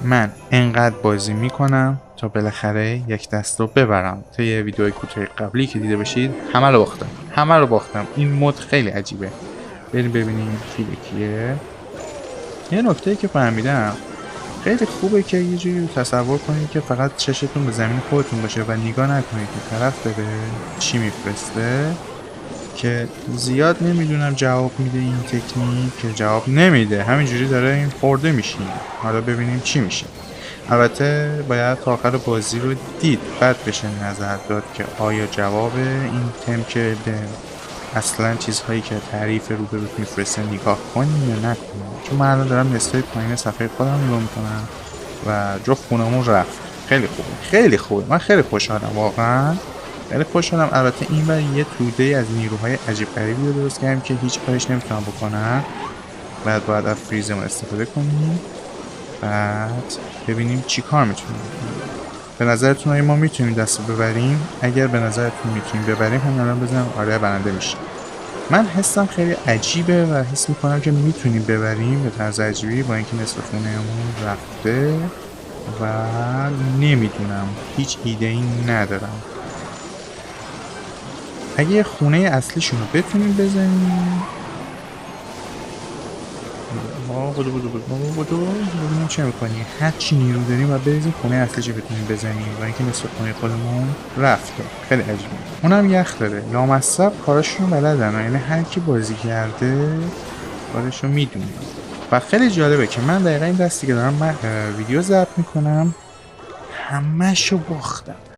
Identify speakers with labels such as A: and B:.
A: من انقدر بازی میکنم تا بالاخره یک دست رو ببرم. طی ویدیوهای کوتاه قبلی که دیده باشید همه رو باختم. این مود خیلی عجیبه. بریم ببینیم کی به کیه. یه نکته که فهمیدم خیلی خوبه که یه جوری تصور کنید که فقط چشتون به زمین خودتون باشه و نگاه نکنید که طرف داره چی میفرسته، که زیاد نمیدونم جواب میده این تکنیک که جواب نمیده، همینجوری داره این خورده میشین. حالا ببینیم چی میشه. البته باید تا آخر بازی رو دید بعد بشه نظر داد که آیا جواب این تم که به اصلا چیزهایی که تعریف رو به روت میفرسته نگاه کنیم یا نکنیم. چون من الان دارم نسخه پایین صفحه خودم نگاه میکنم و جفت خونمون رفت. خیلی خوبه، خیلی خوبه. من خیلی خوشحالم، واقعا خیلی خوشحالم. البته این بر یه توده از نیروهای عجیب غریبی رو درست کردیم که هیچ کارش نمیتونم بکنم. بعد باید از فریزمون استفاده کنیم، بعد ببینیم چی کار میتونیم بکنیم. به نظرتون آیا ما میتونیم دست رو ببریم؟ اگر به نظرتون میتونیم ببریم همین الان بزنم آره برنده میشه. من حسم خیلی عجیبه و حس میکنم که میتونیم ببریم به طرز عجیبی، با اینکه نصف خونه‌مون رفته و نمیدونم، هیچ ایده ای ندارم. اگه خونه اصلیشون رو بتونیم بزنیم، ببینیم چه میکنیم. هرچی نیرو داریم و بریزیم خونه اصلیش رو بتونیم بزنیم و اینکه نصف خونه خودمون رفته. خیلی عجیبه. اونم یخ داره. لامصب کاراشون رو بلدن، یعنی هر کی بازی کرده کارشو میدونه. و خیلی جالبه که من دقیقا این دستی که دارم من ویدیو ضبط میکنم همه‌شو باختم.